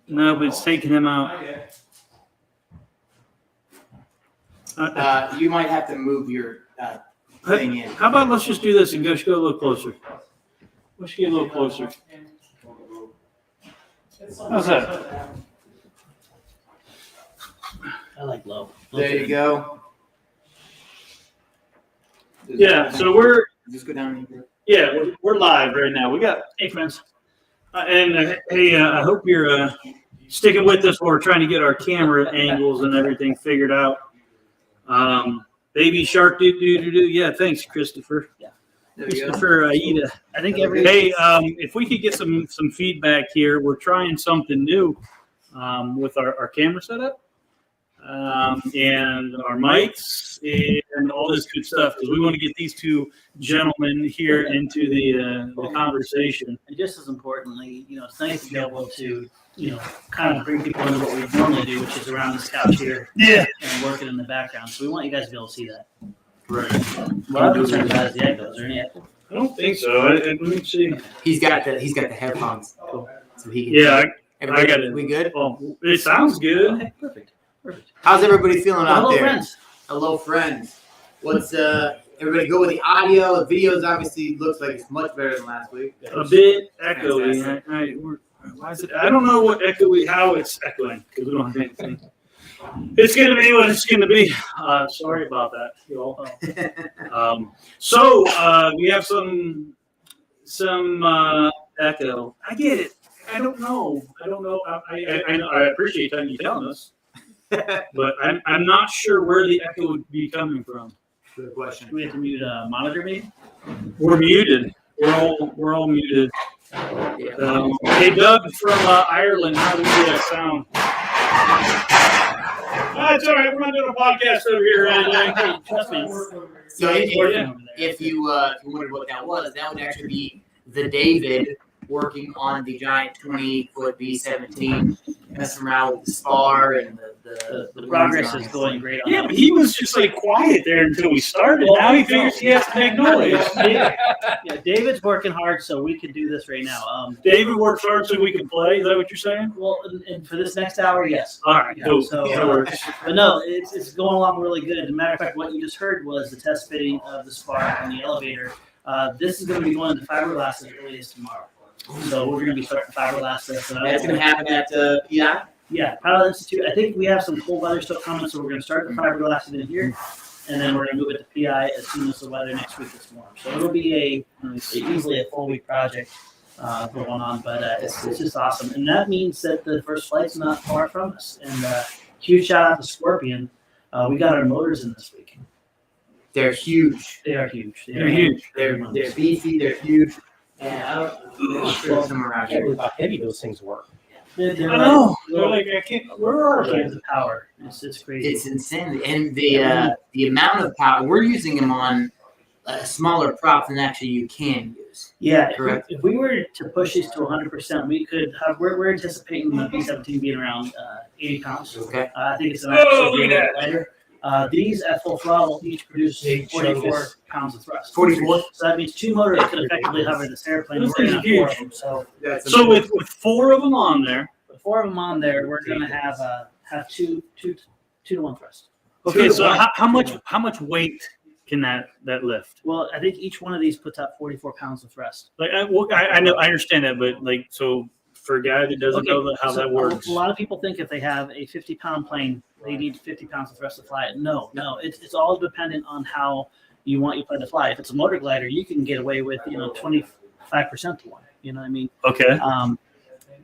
No, but it's taking him out. You might have to move your thing in. How about let's just do this and go a little closer. Let's get a little closer. How's that? I like low. There you go. Yeah, so we're Just go down here. yeah we're live right now. We got hey friends, hey I hope you're sticking with us while we're trying to get our camera angles and everything figured out. Baby shark do. Yeah, thanks Christopher. Yeah. Christopher Aida. I think if we could get some feedback here, we're trying something new with our camera setup and our mics and all this good stuff because we want to get these two gentlemen here into the conversation. And just as importantly, it's nice to be able to, kind of bring people into what we normally do, which is around this couch here. Yeah. And working in the background. So we want you guys to be able to see that. Right. What I'm concerned about is the echo. Is there any echo? I don't think so. Let me see. He's got the headphones. Cool. So he can. Yeah, Everybody, I got it. We good? Oh, it sounds good. Okay, perfect. How's everybody feeling out Hello, there? friends. Hello, friends. What's everybody go with the audio? The videos obviously looks like it's much better than last week. A bit echoey. Why is it? I don't know how it's echoing because we don't have anything. It's going to be what it's going to be. Sorry about that, y'all. So we have some echo. I get it. I don't know. I appreciate you telling us, but I'm not sure where the echo would be coming from. Good question. Do we have to mute monitor me? We're muted. We're all muted. Hey, Doug from Ireland, how do we get that sound? That's all right. We're not doing a podcast over here. Hey, trust me. So if you wondered what that was, that would actually be the David working on the giant 20-foot B-17, messing around with the spar and The progress is going great on Yeah, that. but he was just like quiet there until we started. Now he figures he has to make noise. Yeah, David's working hard, so we can do this right now. David works hard so we can play. Is that what you're saying? Well, and for this next hour, yes. All right, cool. So, That works. but no, it's going along really good. As a matter of fact, what you just heard was the test fitting of the spar on the elevator. This is going to be going to fiberglass as early as tomorrow. So we're going to be starting fiberglass. That's going to happen at PI? Yeah, Pilot Institute. I think we have some cold weather stuff coming, so we're going to start the fiberglass in here, and then we're going to move it to PI as soon as the weather next week gets warm. So it'll be easily a full week project going on, but it's just awesome. And that means that the first flight's not far from us. And huge shout out to Scorpion. We got our motors in this week. They're huge. They are huge. They're huge. They're beefy. They're huge. And I don't sure some around here. How heavy those things were. They're I know. They're like, I can't. Where are kinds they? of power. It's crazy. It's insane. And the amount of power, we're using them on a smaller prop than actually you can use. Yeah, Correct. If we were to push these to 100%, we could have. We're anticipating the B-17 being around 80 pounds. Okay. I think it's an Oh, look at that. lighter. These at full throttle each produce 44 pounds of thrust. 44? So that means two motors could effectively hover this airplane. We're going to have four of them. So with four of them on there. With four of them on there, we're going to have two to one thrust. Okay, so how much weight can that lift? Well, I think each one of these puts out 44 pounds of thrust. Like I know I understand that, but like so for a guy that doesn't know how that works. A lot of people think if they have a 50-pound plane, they need 50 pounds of thrust to fly it. No, it's all dependent on how you want your plane to fly. If it's a motor glider, you can get away with 25% to one. You know what I mean? Okay.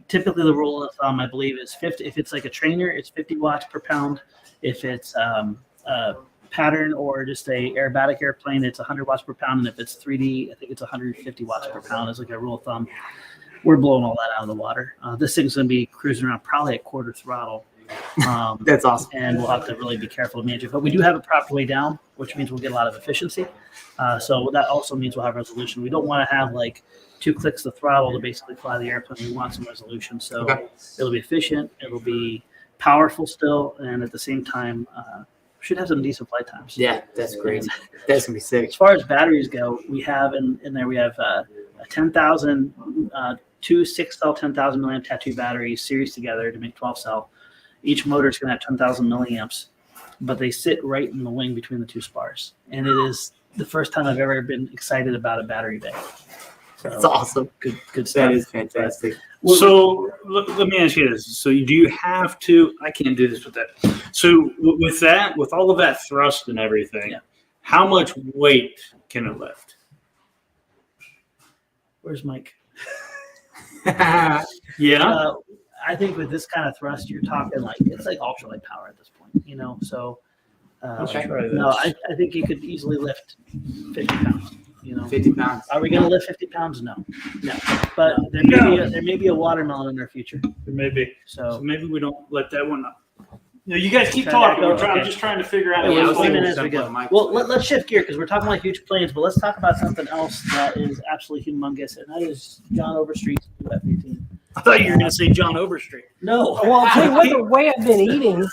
Typically, the rule of thumb, I believe, is 50. If it's like a trainer, it's 50 watts per pound. If it's a pattern or just a aerobatic airplane, it's 100 watts per pound. And if it's 3D, I think it's 150 watts per pound is like a rule of thumb. We're blowing all that out of the water. This thing's going to be cruising around probably at quarter throttle. That's awesome. And we'll have to really be careful to manage it. But we do have it propped way down, which means we'll get a lot of efficiency. So that also means we'll have resolution. We don't want to have like 2 clicks of the throttle to basically fly the airplane. We want some resolution. So It'll be efficient. It'll be powerful still. And at the same time, should have some decent flight times. Yeah, that's great. That's going to be sick. As far as batteries go, we have in there, we have a 10,000 two 6-cell 10,000 milliamp tattoo batteries series together to make 12-cell. Each motor is going to have 10,000 milliamps, but they sit right in the wing between the two spars. And it is the first time I've ever been excited about a battery bay. So, That's awesome. Good stuff. That is fantastic. So let me ask you this. So do you have to, I can't do this with that. So with that, with all of that thrust and everything, Yeah. how much weight can it lift? Where's Mike? Yeah. I think with this kind of thrust, you're talking like it's like ultralight power at this point, you know. So, Okay. no, I think you could easily lift 50 pounds. You know, 50 pounds. Are we going to lift 50 pounds? No. But there may be a watermelon in our future. Maybe. So So maybe we don't let that one up. No, you guys keep Try talking. that. I'm Okay. just trying to figure out. Yeah, I was a few thinking minutes we something go. Mike Well, said. let's shift gear because we're talking about huge planes, but let's talk about something else that is absolutely humongous, and that is John Overstreet's F-18. I thought you were going to say John Overstreet. No. Well, I'll tell you what, the way I've been eating,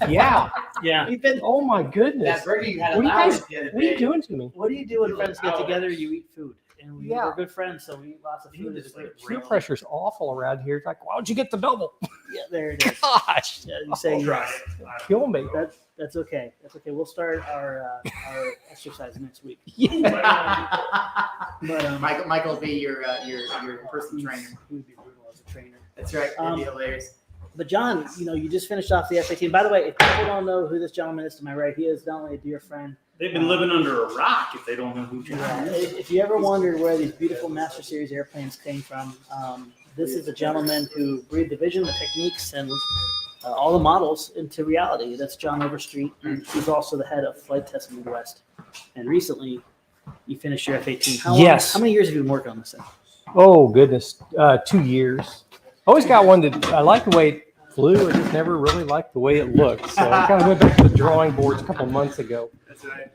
yeah. Yeah. We've been. Oh my goodness. That burger you had What at are you Lowry's guys- the other What are you day. doing to me? What do you do when friends get together? You eat food, and Yeah. we're good friends, so we eat lots of food. It's great. Peer pressure's awful around here. It's like, why don't you get the double? Yeah, there it is. Gosh, Yeah, you say Try yes. it. kill me. That's okay. That's okay. We'll start our exercise next week. Yeah. But Michael will be your personal trainer. He would be brutal as a trainer. That's right. That'd be hilarious. But John, you just finished off the F-18. By the way, if people don't know who this gentleman is to my right, he is not only a dear friend. They've been living under a rock if they don't know who John is. If you ever wondered where these beautiful Master Series airplanes came from, this is a gentleman who breathed the vision, the techniques, and all the models into reality. That's John Overstreet, and he's also the head of Flight Test Midwest. And recently, you finished your F-18. Yes. How many years have you been working on this thing? Oh goodness, 2 years. Always got one that I like the way it flew. I just never really liked the way it looked. So I kind of went back to the drawing boards a couple months ago. That's right.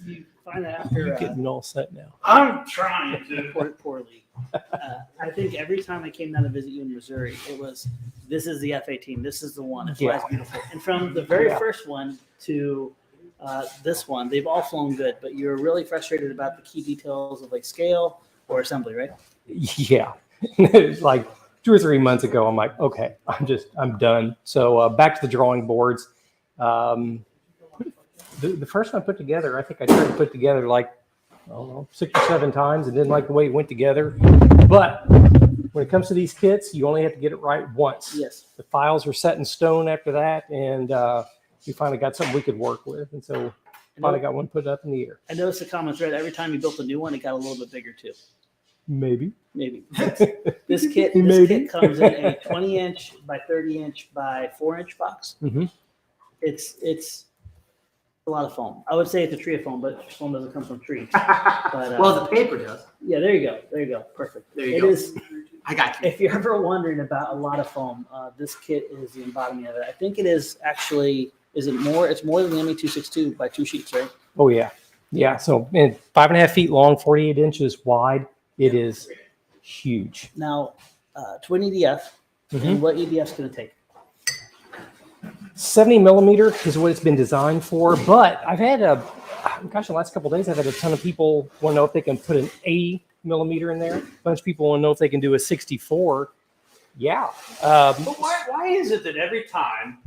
You find that You're after getting all set now. I'm trying to. poorly. I think every time I came down to visit you in Missouri, it was, this is the F-18. This is the one. It flies beautiful. And from the very first one to this one, they've all flown good, but you're really frustrated about the key details of like scale or assembly, right? Yeah. It's like 2 or 3 months ago, I'm like, okay, I'm done. So back to the drawing boards. The first one I put together, I think I tried to put together like, I don't know, 6 or 7 times and didn't like the way it went together. But when it comes to these kits, you only have to get it right once. Yes. The files were set in stone after that, and we finally got something we could work with. And so finally got one put up in the air. I noticed a common thread. Every time you built a new one, it got a little bit bigger too. Maybe. This kit comes in a 20-inch by 30-inch by 4-inch box. Mhm. It's a lot of foam. I would say it's a tree of foam, but foam doesn't come from trees. But, Well, the paper does. yeah, there you go. Perfect. There you It go. is. I got you. If you're ever wondering about a lot of foam, this kit is the embodiment of it. I think it is actually. Is it more? It's more than the ME262 by 2 sheets, right? Oh, yeah. Yeah. So 5.5 feet long, 48 inches wide. It is huge. Now, twin EDF, and what EDF's going to take? 70 millimeter is what it's been designed for. But I've had the last couple of days, I've had a ton of people want to know if they can put an 80 millimeter in there. A bunch of people want to know if they can do a 64. Yeah. But why is it that every time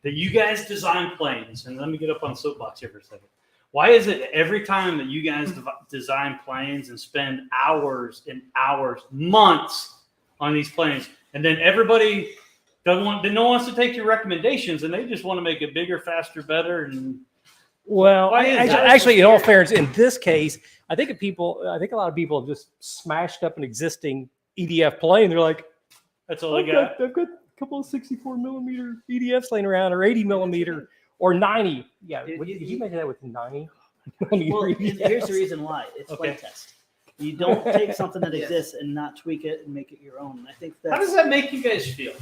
that you guys design planes, and let me get up on soapbox here for a second. Why is it every time that you guys design planes and spend hours and hours, months on these planes, and then everybody no one wants to take your recommendations, and they just want to make it bigger, faster, better, and Well, Why is that? actually, in all fairness, in this case, I think a lot of people have just smashed up an existing EDF plane. They're like, that's all they got. I've got a couple of 64 millimeter EDFs laying around, or 80 millimeter, or 90. Yeah, did you make that with 90? Well, here's the reason why. It's flight test. You don't take something that exists and not tweak it and make it your own. I think How does that make you guys feel?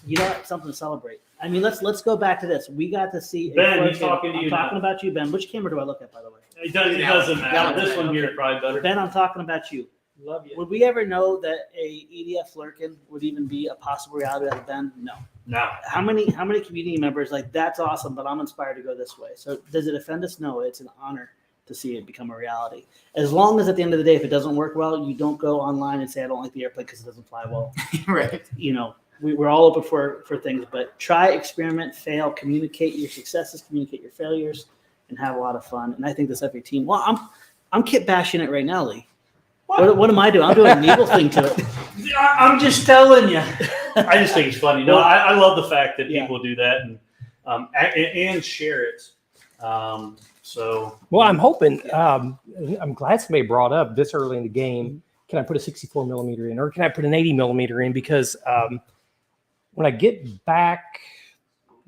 You know, something to celebrate. I mean, let's go back to this. We got to see Ben, I'm he's talking to you now. talking about you, Ben. Which camera do I look at, by the way? It doesn't matter. This one here is probably better. Ben, I'm talking about you. Love you. Would we ever know that a EDF Lurkin would even be a possible reality out of Ben? No. No. How many community members like that's awesome, but I'm inspired to go this way? So does it offend us? No, it's an honor to see it become a reality. As long as at the end of the day, if it doesn't work well, you don't go online and say, I don't like the airplane because it doesn't fly well. Right. You know, we're all open for things, but try, experiment, fail, communicate your successes, communicate your failures, and have a lot of fun. And I think this F-18, well, I'm kit bashing it right now, Lee. What am I doing? I'm doing an evil thing to it. I'm just telling you. I just think it's funny. No, I love the fact that people do that and share it. Well, I'm hoping. I'm glad somebody brought up this early in the game. Can I put a 64 millimeter in, or can I put an 80 millimeter in? Because when I get back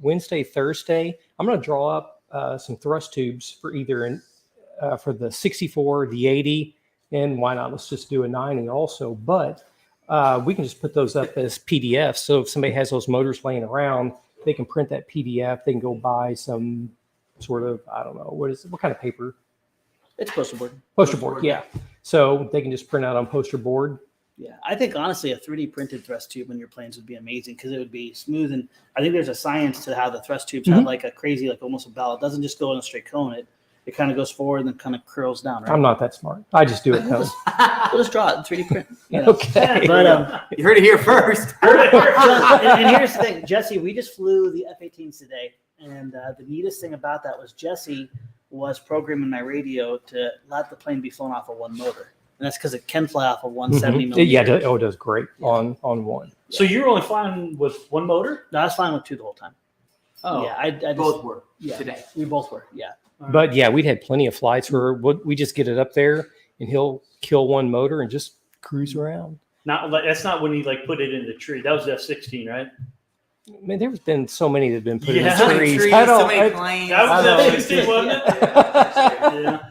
Wednesday, Thursday, I'm going to draw up some thrust tubes for either for the 64, the 80. And why not? Let's just do a 90 also. But we can just put those up as PDFs. So if somebody has those motors laying around, they can print that PDF. They can go buy some sort of, I don't know, what kind of paper? It's poster board. Poster board, yeah. So they can just print out on poster board. Yeah, I think honestly a 3D printed thrust tube on your planes would be amazing because it would be smooth. And I think there's a science to how the thrust tubes have like a crazy, like almost a bell. It doesn't just go in a straight cone. It kind of goes forward and then kind of curls down, right? I'm not that smart. I just do it. We'll just draw it in 3D print. You know? Okay. But You heard it here first. and here's the thing, Jesse, we just flew the F-18s today. And the neatest thing about that was Jesse was programming my radio to let the plane be flown off of one motor. And that's because it can fly off of 170 millimeter. Yeah, it does great on one. So you're only flying with one motor? No, I was flying with two the whole time. Oh, Yeah, I just, Both were yeah, today. we both were, yeah. But yeah, we'd had plenty of flights where we just get it up there and he'll kill one motor and just cruise around. That's not when he put it in the tree. That was F-16, right? I mean, there's been so many that have been put in So the many trees. trees, so many planes. That was I know. F-16, wasn't it? Yeah.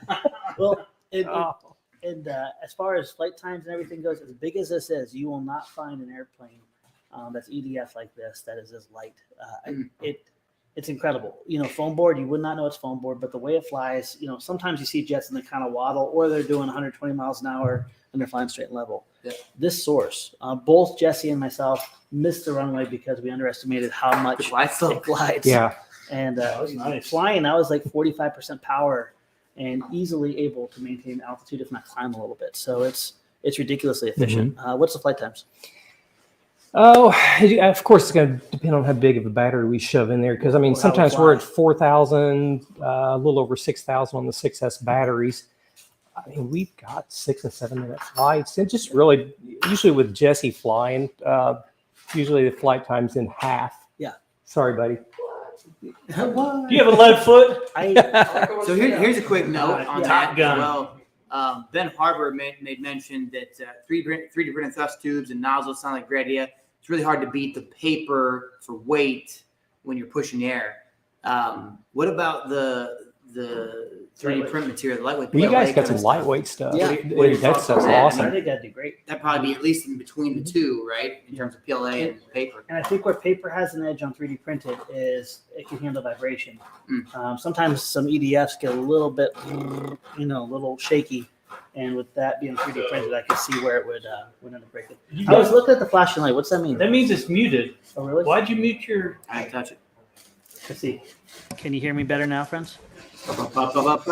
Well, Oh. and as far as flight times and everything goes, as big as this is, you will not find an airplane that's EDF like this that is as light. It's incredible. You know, foam board, you would not know it's foam board, but the way it flies, you know, sometimes you see jets and they kind of waddle or they're doing 120 miles an hour and they're flying straight and level. Yeah. This source, both Jesse and myself missed the runway because we underestimated how much it glides. Yeah. And That was nice. flying, I was like 45% power and easily able to maintain altitude, if not climb a little bit. So it's ridiculously efficient. What's the flight times? Oh, of course, it's going to depend on how big of a battery we shove in there. Because, I mean, sometimes we're at 4,000, a little over 6,000 on the 6S batteries. I mean, we've got 6 and 7 minute flights. And just really, usually with Jesse flying, usually the flight time's in half. Yeah. Sorry, buddy. Do you have a lead foot? So here's a quick note on Top that Gun. as well. Ben Harbour made mention that 3D printed thrust tubes and nozzles sound like a great idea. It's really hard to beat the paper for weight when you're pushing air. What about the 3D print material, the lightweight? Well, you guys PLA got kind some of stuff? lightweight stuff. Yeah. That stuff's I awesome. think that'd be great. That'd probably be at least in between the two, right? In terms of PLA and paper. And I think where paper has an edge on 3D printed is it can handle vibration. Sometimes some EDFs get a little bit, a little shaky. And with that being 3D printed, I could see where it would end up breaking. I was looking at the flashing light. What's that mean? That means it's muted. Oh, really? Why'd you mute your? I didn't touch it. Let's see. Can you hear me better now, friends?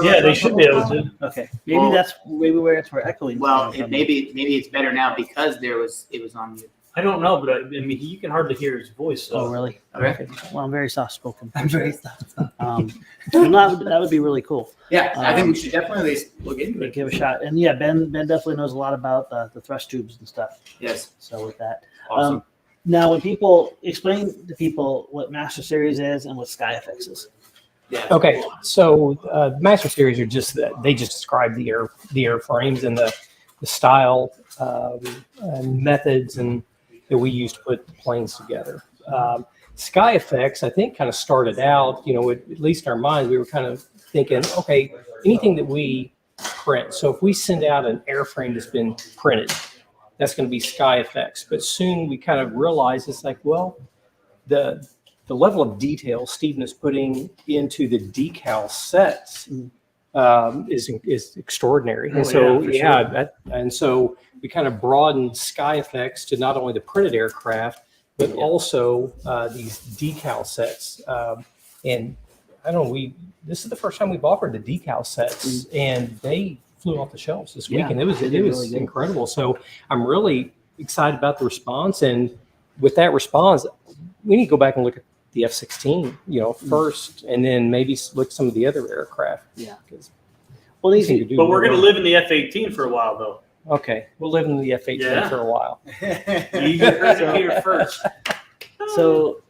Yeah, they should be able to. Okay. Maybe that's where it's echoing. Well, from. maybe it's better now because it was on mute. I don't know, but I mean, you can hardly hear his voice. So. Oh, really? Okay. Well, I'm very soft spoken. I'm very soft. That would be really cool. Yeah, I think we should definitely at least look into it. Give a shot. And yeah, Ben definitely knows a lot about the thrust tubes and stuff. Yes. So with that, Awesome. now when people explain to people what Master Series is and what SkyFX is. Yeah. Okay, so Master Series are just they just describe the airframes and the style and methods and that we use to put the planes together. SkyFX, I think, kind of started out, at least in our minds, we were kind of thinking, okay, anything that we print. So if we send out an airframe that's been printed, that's going to be SkyFX. But soon we kind of realized it's like, well, the level of detail Stephen is putting into the decal sets is extraordinary. And so, and so we kind of broadened SkyFX to not only the printed aircraft, but also these decal sets. And I don't know, this is the first time we've offered the decal sets, and they flew off the shelves this Yeah, weekend. It was they did really good. incredible. So I'm really excited about the response, and with that response, we need to go back and look at the F-16, first, and then maybe look at some of the other aircraft. Yeah. 'Cause Well, we these seem to do But we're really going to well. live in the F-18 for a while, though. Okay, we'll live in the F-18 Yeah. for a while. You heard it here first. So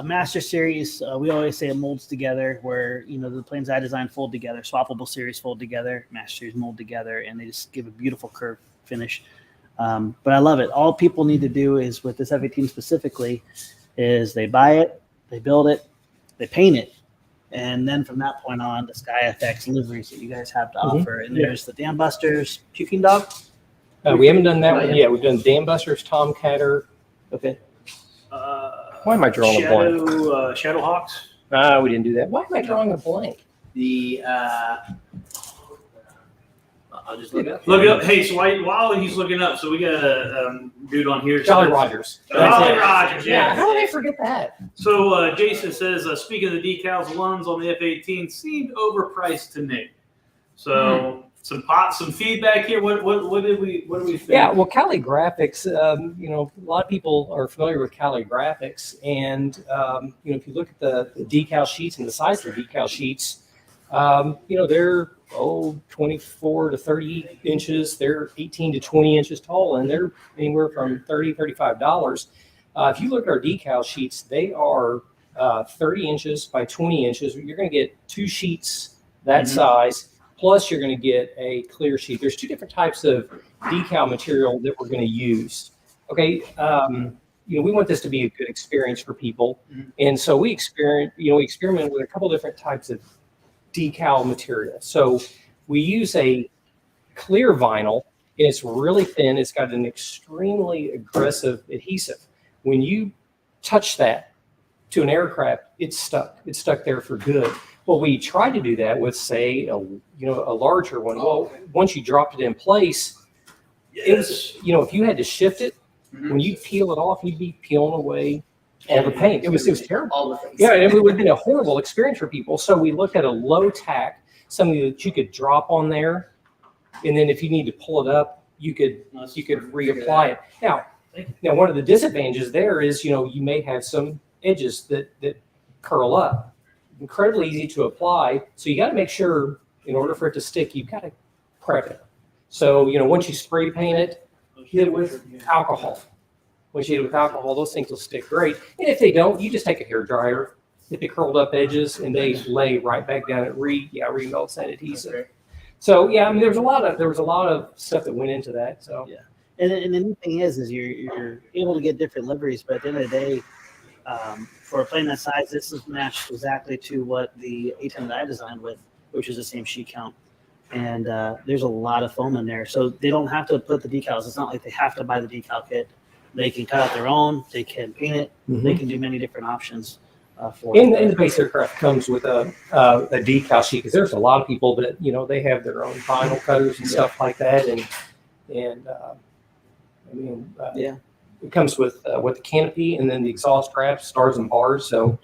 Master Series, we always say it molds together, where the planes I designed fold together, swappable series fold together, Master Series mold together, and they just give a beautiful curve finish. But I love it. All people need to do is, with this F-18 specifically, is they buy it, they build it, they paint it, and then from that point on, the Sky FX liveries that you guys have to offer. And there's the Dam Busters, Puking Dog. We haven't done that one yet. We've done Dam Busters, Tomcatter. Okay. Why am I drawing a blank? Shadowhawks. We didn't do that. Why am I drawing a blank? I'll just look it up. Look it up. Hey, so while he's looking up, so we got a dude on here. Jolly Rogers. Jolly Rogers, yeah. How did I forget that? So Jason says, speaking of the decals, the ones on the F-18 seemed overpriced to me. So some feedback here. What do we think? Yeah, well, Cali Graphics, a lot of people are familiar with Cali Graphics, and if you look at the decal sheets and the size of the decal sheets, they're 24 to 30 inches. They're 18 to 20 inches tall, and they're anywhere from $30, $35. If you look at our decal sheets, they are 30 inches by 20 inches. You're going to get 2 sheets that size. Plus, you're going to get a clear sheet. There's 2 different types of decal material that we're going to use. Okay, we want this to be a good experience for people, and so we experimented with a couple different types of decal material. So we use a clear vinyl, and it's really thin. It's got an extremely aggressive adhesive. When you touch that to an aircraft, it's stuck. It's stuck there for good. Well, we tried to do that with, say, a larger one. Well, once you dropped it in place, it was, if you had to shift it, when you peel it off, you'd be peeling away all the paint. It was terrible. All the things. Yeah, it would have been a horrible experience for people. So we looked at a low tack, something that you could drop on there, and then if you need to pull it up, you could reapply it. Now one of the disadvantages there is, you may have some edges that curl up. Incredibly easy to apply. So you got to make sure, in order for it to stick, you've got to prep it. So, once you spray paint it, hit it with alcohol. Once you hit it with alcohol, those things will stick great. And if they don't, you just take a hairdryer, hit the curled up edges, and they lay right back down. It remelts that adhesive. So there was a lot of stuff that went into that. So Yeah. And the neat thing is you're able to get different liveries, but at the end of the day, for a plane that size, this is matched exactly to what the A10 that I designed with, which is the same sheet count. And there's a lot of foam in there, so they don't have to put the decals. It's not like they have to buy the decal kit. They can cut out their own. They can paint it. They can do many different options for it. And the base aircraft comes with a decal sheet, because there's a lot of people that they have their own vinyl cutters and stuff like that, it comes with the canopy and then the exhaust wraps, stars and bars. So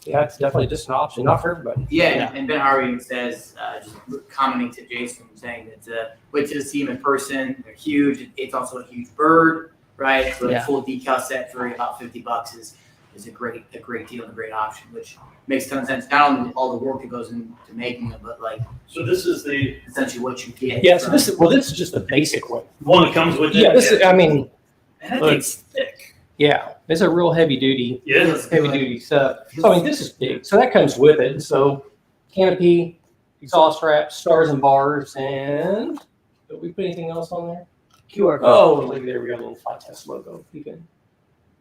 it's definitely just an option, not for everybody. Yeah, and Ben Harvey says, just commenting to Jason, saying that wait to see them in person. They're huge. It's also a huge bird, right? So a full decal set for about $50 is a great deal and a great option, which makes a ton of sense. Not only all the work that goes into making them, but So this is the essentially what you get. Yeah. So this is just the basic one. one that comes with it. Yeah. That thing's thick. Yeah, it's a real heavy duty Yes. stuff. So this is big. So that comes with it. So canopy, exhaust wrap, stars and bars, and did we put anything else on there? QR code. Oh, look there, we got a little Flight Test logo. You can.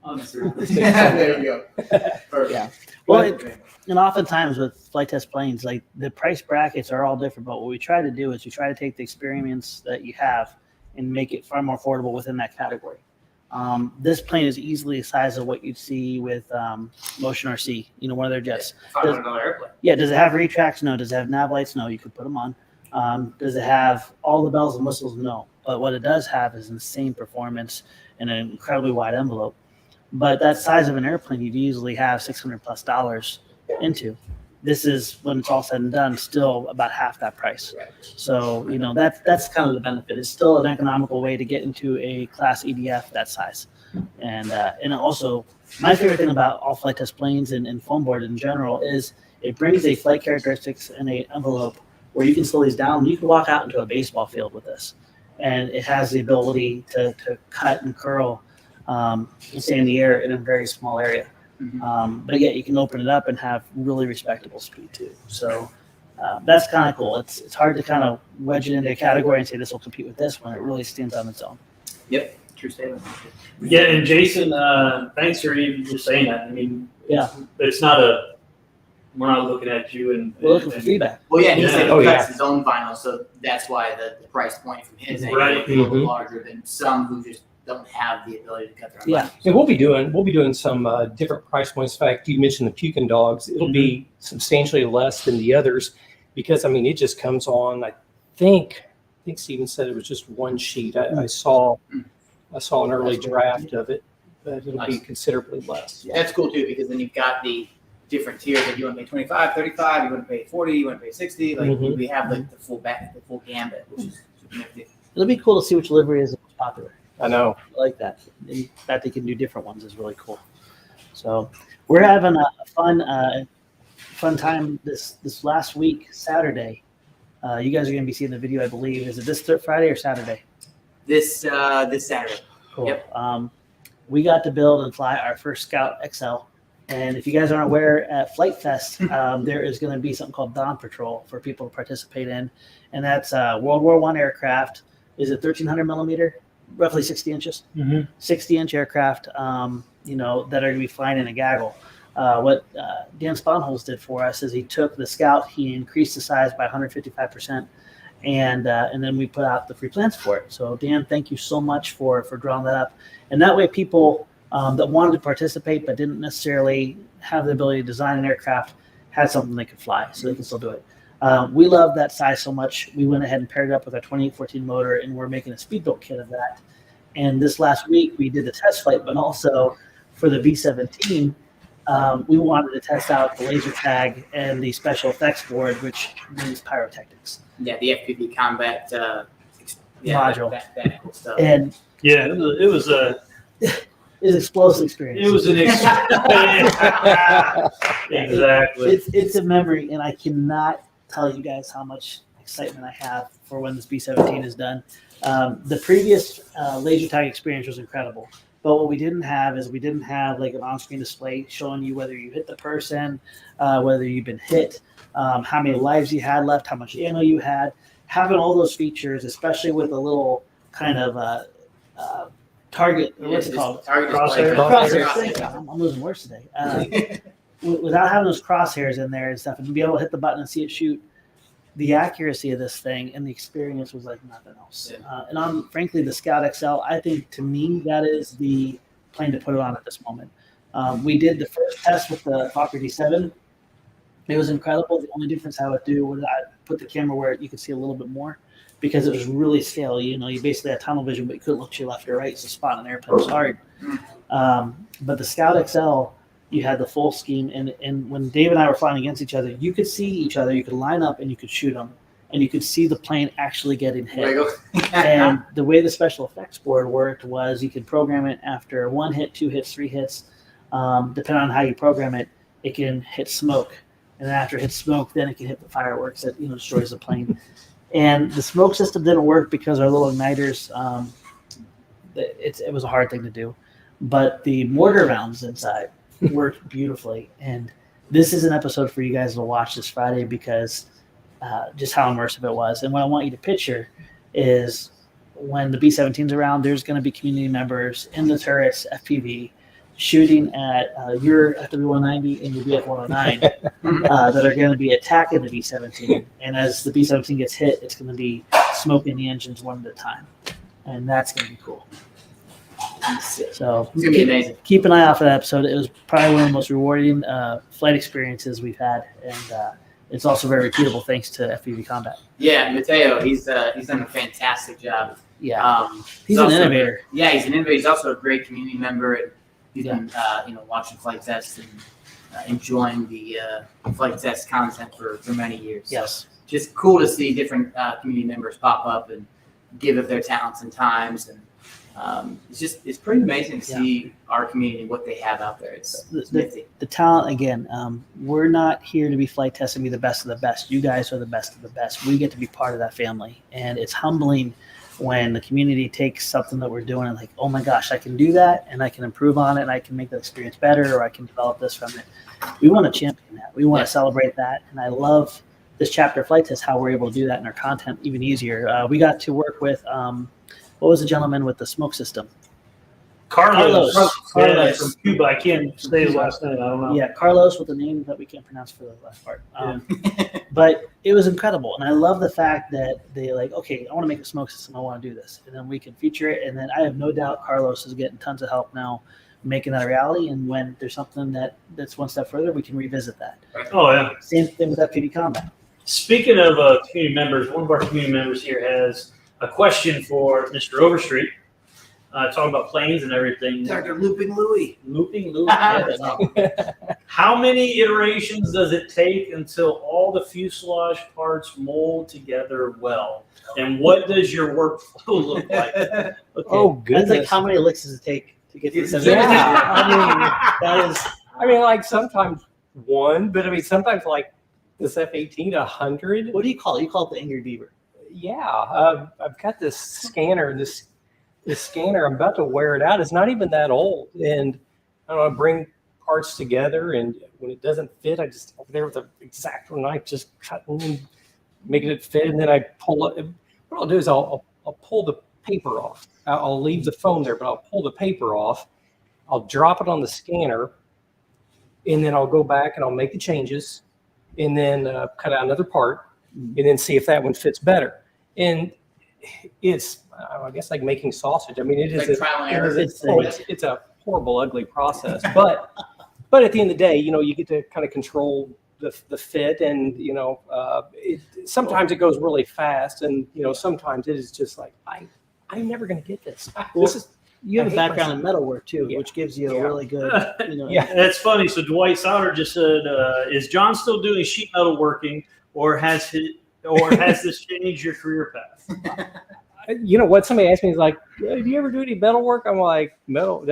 There we go. Perfect. Yeah. Well, and oftentimes with flight test planes, like the price brackets are all different. But what we try to do is we try to take the experience that you have and make it far more affordable within that category. This plane is easily the size of what you'd see with Motion RC, one of their jets. $500 airplane. Yeah, does it have retracts? No. Does it have nav lights? No. You could put them on. Does it have all the bells and whistles? No. But what it does have is insane performance and an incredibly wide envelope. But that size of an airplane, you'd easily have $600+ into. This is, when it's all said and done, still about half that price. So, that's kind of the benefit. It's still an economical way to get into a class EDF that size. And also, my favorite thing about all flight test planes and foam board in general is it brings a flight characteristics and a envelope where you can slow these down. You can walk out into a baseball field with this. And it has the ability to cut and curl and stay in the air in a very small area. But yet you can open it up and have really respectable speed too. So that's kind of cool. It's hard to kind of wedge it into a category and say this will compete with this when it really stands on its own. Yep, true statement. Yeah, and Jason, thanks for even just saying that. I mean, Yeah. it's not we're not looking at you and We're looking for feedback. Well, yeah, he said Oh, he yeah. cuts his own vinyl, so that's why the price point from his angle Right. is a little Mhm. larger than some who just don't have the ability to cut their own Yeah. vinyl. And we'll be doing some different price points. In fact, you mentioned the Pukin dogs. It'll be substantially less than the others because it just comes on. I think Steven said it was just one sheet. I saw an early draft of it, but it'll be Nice. considerably less. Yeah, that's cool too, because then you've got the different tiers. Like you want to pay 25, 35, you want to pay 40, you want to pay 60. Like Mhm. we have like the full gambit, which is super nifty. It'll be cool to see which livery is the most popular. I know. I like that. And that they can do different ones is really cool. So we're having a fun time this last week, Saturday. You guys are going to be seeing the video, I believe. Is it this Friday or Saturday? This Saturday. Cool. Yep. We got to build and fly our first Scout XL. And if you guys aren't aware, at Flight Fest, there is going to be something called Dawn Patrol for people to participate in. And that's World War I aircraft. Is it 1,300 millimeter? Roughly 60 inches. 60-inch aircraft, that are going to be flying in a gaggle. What Dan Sponholz did for us is he took the Scout, he increased the size by 155%, and then we put out the free plans for it. So Dan, thank you so much for drawing that up. And that way people that wanted to participate but didn't necessarily have the ability to design an aircraft had something they could fly, so they can still do it. We love that size so much. We went ahead and paired it up with our 2814 motor, and we're making a speedboat kit of that. And this last week, we did the test flight, but also for the B-17, we wanted to test out the laser tag and the special effects board, which means pyrotechnics. Yeah, the FPV combat Module. that cool stuff. And yeah, it was it's an explosive experience. it was an exactly. It's a memory, and I cannot tell you guys how much excitement I have for when this B-17 is done. The previous laser tag experience was incredible, but what we didn't have like an on-screen display showing you whether you hit the person, whether you've been hit, how many lives you had left, how much ammo you had. Having all those features, especially with a little kind of target, or what's it called? Target Crosshair. Crosshairs. I'm losing words today. Without having those crosshairs in there and stuff, and to be able to hit the button and see it shoot, the accuracy of this thing and the experience was like nothing else. Yeah. And frankly, the Scout XL, I think to me that is the plane to put it on at this moment. We did the first test with the Fokker D7. It was incredible. The only difference I would do was I put the camera where you could see a little bit more because it was really scale. You basically had tunnel vision, but you couldn't look to your left or right. So spotting an airplane was hard. But the Scout XL, you had the full scheme. And when Dave and I were flying against each other, you could see each other. You could line up and you could shoot them. And you could see the plane actually getting hit. And the way the special effects board worked was you could program it after 1 hit, 2 hits, 3 hits. Depending on how you program it, it can hit smoke. And then after it hits smoke, then it can hit the fireworks that destroys the plane. And the smoke system didn't work because our little igniters, it was a hard thing to do. But the mortar rounds inside worked beautifully. And this is an episode for you guys to watch this Friday because just how immersive it was. And what I want you to picture is when the B-17's around, there's going to be community members in the turrets, FPV, shooting at your FW-190 and your BF-109 that are going to be attacking the B-17. And as the B-17 gets hit, it's going to be smoking the engines one at a time. And that's going to be cool. So It's gonna be amazing. keep an eye out for that episode. It was probably one of the most rewarding flight experiences we've had. And it's also very repeatable thanks to FPV Combat. Yeah, Mateo, he's done a fantastic job. Yeah. He's also an innovator. Yeah, he's an innovator. He's also a great community member, and he's been watching flight tests and enjoying the flight test content for many years. So Yes. just cool to see different community members pop up and give of their talents and times, and it's pretty amazing to see our community, what they have out there. It's nifty. The talent again. We're not here to be flight test and be the best of the best. You guys are the best of the best. We get to be part of that family, and it's humbling when the community takes something that we're doing and like, oh my gosh, I can do that, and I can improve on it, and I can make the experience better, or I can develop this from it. We want to champion that. We want to celebrate that, and I love this chapter of flight test, how we're able to do that in our content even easier. We got to work with what was the gentleman with the smoke system? Carlos. Carlos. From Cuba. I can't say his last name. I don't know. Yeah, Carlos with a name that we can't pronounce for the last part. But it was incredible. And I love the fact that they like, okay, I want to make a smoke system. I want to do this. And then we can feature it. And then I have no doubt Carlos is getting tons of help now making that a reality. And when there's something that's one step further, we can revisit that. Oh, yeah. Same thing with FPV combat. Speaking of community members, one of our community members here has a question for Mr. Overstreet. Talking about planes and everything. Dr. Looping Louie. Looping Louie. How many iterations does it take until all the fuselage parts mold together well? And what does your workflow look like? Okay. Oh, goodness. That's like how many licks does it take to get to the Yeah. that is. I mean, like sometimes one, but I mean, sometimes like this F-18 100. What do you call it? You call it the Angry Beaver. Yeah, I've got this scanner. This scanner, I'm about to wear it out. It's not even that old, and I don't know, bring parts together, and when it doesn't fit, I just over there with an X-Acto knife, just cutting and making it fit, and then I pull it. What I'll do is I'll pull the paper off. I'll leave the foam there, but I'll pull the paper off. I'll drop it on the scanner, and then I'll go back and I'll make the changes, and then cut out another part, and then see if that one fits better. And it's, I guess, like making sausage. I mean, it is trial and error. It's a horrible, ugly process. But at the end of the day, you get to kind of control the fit, and sometimes it goes really fast, and sometimes it is just like I'm never going to get this. You have a background in metalwork too, which gives you a really good. Yeah, that's funny. So Dwight Sauter just said, "Is John still doing sheet metal working, or has this changed your career path?" What somebody asked me is like, do you ever do any metal work? I'm like, metal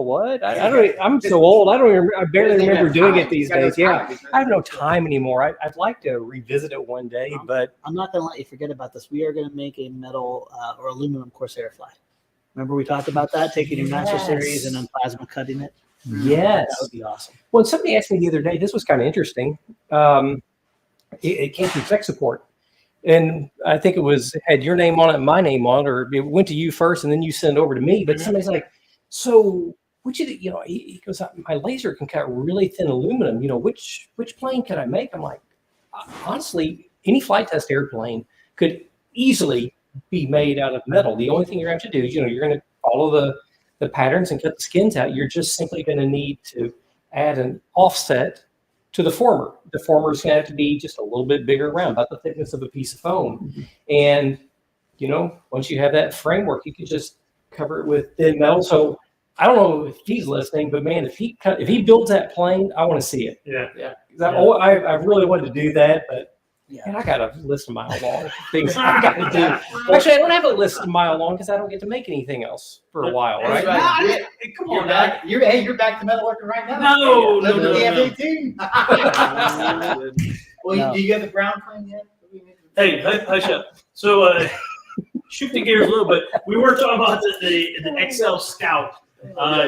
what? I don't. I'm so old. I don't remember. I barely remember doing it these days. Yeah, I have no time anymore. I'd like to revisit it one day, but I'm not going to let you forget about this. We are going to make a metal or aluminum Corsair fly. Remember we talked about that, taking your Master Series and then plasma cutting it? Yes. That would be awesome. Well, somebody asked me the other day, this was kind of interesting. It came through tech support. And I think it had your name on it and my name on it, or it went to you first and then you send it over to me. But somebody's like, so he goes, my laser can cut really thin aluminum. Which plane can I make? I'm like, honestly, any flight test airplane could easily be made out of metal. The only thing you're going to have to do is, you're going to follow the patterns and cut the skins out. You're just simply going to need to add an offset to the former. The former is going to have to be just a little bit bigger around, about the thickness of a piece of foam. And, once you have that framework, you can just cover it with thin metal. So I don't know if he's listening, but man, if he builds that plane, I want to see it. Yeah. I really wanted to do that, but man, I got a list a mile long things I got to do. Actually, I don't have a list a mile long because I don't get to make anything else for a while, right? Come You're on, back. You're back to metalworking right now. No. Well, do you have the ground plan yet? Hey, hush up. So, shifting gears a little bit, we were talking about the XL Scout.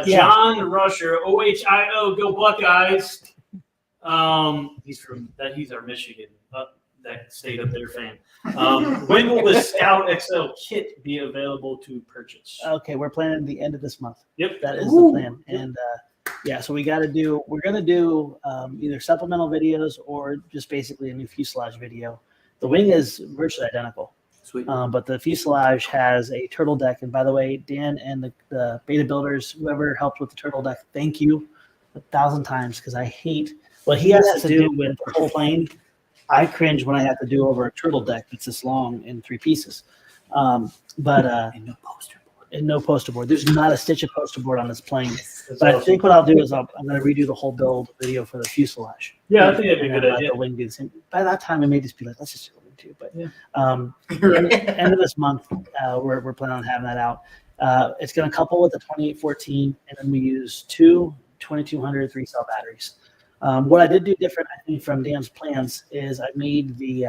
John Rusher, OHIO, go Buckeyes. He's our Michigan, that state up there fan. When will the Scout XL kit be available to purchase? Okay, we're planning the end of this month. Yep. That is the plan. And so we're going to do either supplemental videos or just basically a new fuselage video. The wing is virtually identical. Sweet. But the fuselage has a turtle deck. And by the way, Dan and the beta builders, whoever helped with the turtle deck, thank you 1,000 times, because I hate what he has to do with the whole plane. I cringe when I have to do over a turtle deck that's this long in 3 pieces. And no poster board. and no poster board. There's not a stitch of poster board on this plane. But I think what I'll do is I'm going to redo the whole build video for the fuselage. Yeah, I think that'd be a And good let idea. the wing be the same. By that time, I may just be like, let's just do the wing too. But Yeah. end of this month, we're planning on having that out. It's going to couple with the 2814, and then we use two 2200 3-cell batteries. What I did do different, I think, from Dan's plans is I made the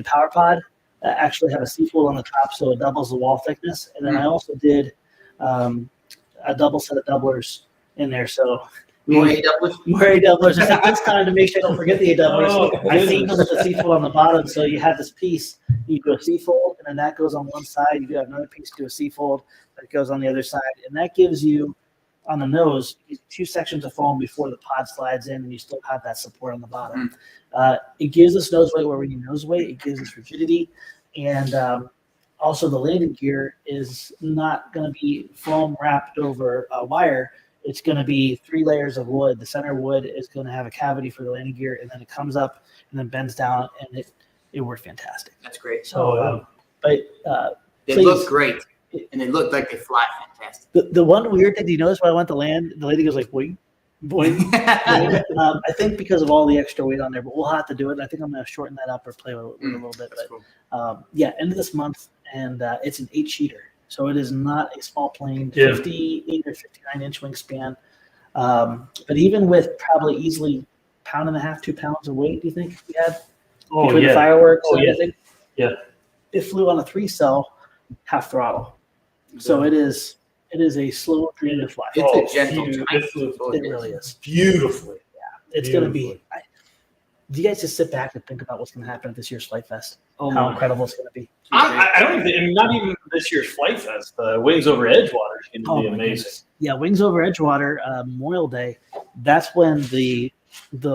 power pod actually have a seafold on the top, so it doubles the wall thickness, and then I also did a double set of doublers in there. So More doublers. more A doublers. I think this time to make sure I don't forget the A doublers. Oh, I seamed them with the seafold on the bottom, so you have this piece. You do a seafold, and then that goes on one side. You do have another piece, do a seafold that goes on the other side, and that gives you on the nose 2 sections of foam before the pod slides in, and you still have that support on the bottom. It gives us nose weight where we need nose weight. It gives us rigidity, and also the landing gear is not going to be foam wrapped over a wire. It's going to be 3 layers of wood. The center wood is going to have a cavity for the landing gear, and then it comes up and then bends down, and it worked fantastic. That's great. So, but They please- look great, and they look like they fly fantastic. the one weird thing, do you notice when I went to land, the lady goes like, boing, boing. I think because of all the extra weight on there, but we'll have to do it. I think I'm going to shorten that up or play with it a little bit. That's But cool. yeah, end of this month, and it's an 8-sheeter. So it is not a small plane, Yeah. 58 or 59-inch wingspan. But even with probably easily 1.5 to 2 pounds of weight, do you think we had Oh, between the yeah. fireworks Oh, and yeah. everything? Yeah. It flew on a 3-cell half throttle. So it is a slow, creative fly. It's Oh, a gentle, huge. tiny It flew boat. It really is. Beautifully. It's going to be. Do you guys just sit back and think about what's going to happen at this year's Flight Fest? Oh, How my. incredible it's going to be. I don't even, I mean, not even this year's Flight Fest. Wings Over Edgewater is going to Oh, be my amazing. goodness. Yeah, Wings Over Edgewater, Memorial Day. That's when the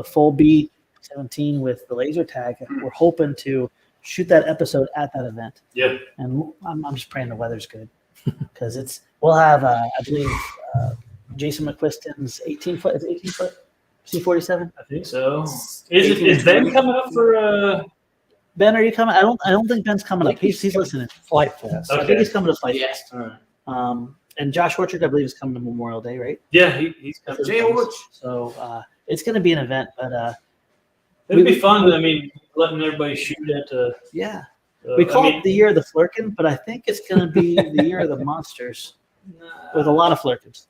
full B-17 with the laser tag. We're hoping to shoot that episode at that event, Yeah. and I'm just praying the weather's good because we'll have I believe Jason McQuiston's 18-foot C-47. I think so. Is Ben coming up for? Ben, are you coming? I don't think Ben's coming up. He's listening. Flight Fest. I think he's coming to Flight Yes. Fest. All right. And Josh Orchard, I believe, is coming to Memorial Day, right? Yeah, he's coming. Jay Orch. So it's going to be an event, but It'd be fun. I mean, letting everybody shoot at. yeah. We call I mean, it the year of the Flurkin, but I think it's going to be the year of the monsters with a lot of Flurkins.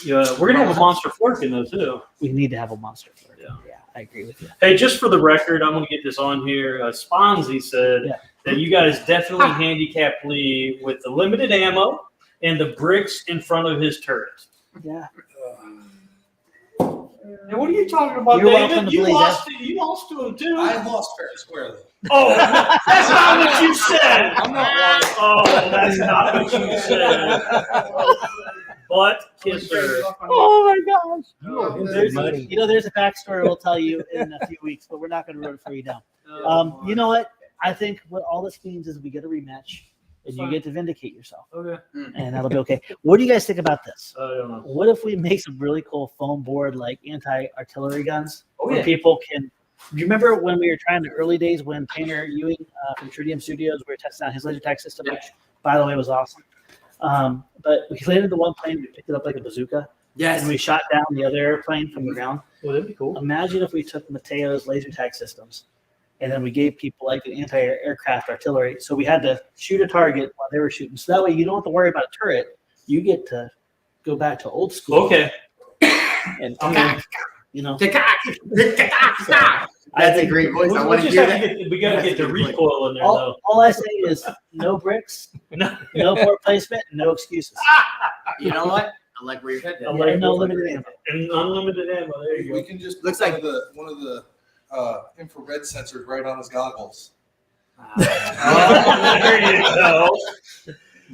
Yeah, we're gonna have a monster Flurkin though too. We need to have a monster Flurkin. Yeah. Yeah, I agree with you. Hey, just for the record, I'm gonna get this on here. Sponzi said Yeah. that you guys definitely handicapped Lee with the limited ammo and the bricks in front of his turret. Yeah. And what are you talking about, You're David? welcome to You believe lost it. You lost to him too. I lost fair and squarely. Oh, that's not what you said. I'm not lying. Oh, that's not what you said. Butt kisser. Oh my gosh. Oh, There's, money. there's a backstory we'll tell you in a few weeks, but we're not going to ruin it for you now. You know what? I think what all this means is we get a rematch, and you get to vindicate yourself, Okay. and that'll be okay. What do you guys think about this? I don't know. What if we make some really cool foam board like anti-artillery guns Oh, where yeah. people can? Do you remember when we were trying the early days when Tanner Ewing from Tritium Studios, we were testing out his laser tag system, which by the way was awesome. But we landed the one plane, we picked it up like a bazooka, Yes. and we shot down the other airplane from the ground. Well, that'd be cool. Imagine if we took Mateo's laser tag systems and then we gave people like an anti-aircraft artillery. So we had to shoot a target while they were shooting. So that way you don't have to worry about a turret. You get to go back to old school. Okay. And you know, That's a great voice. I want to hear that. We gotta get the recoil in there though. all I say is no bricks, No. no port placement, no excuses. You know what? I like where your head I is. like And no it. limited ammo. And unlimited ammo. There you We go. can just Looks put like- one of the infrared sensors right on his goggles. There you go.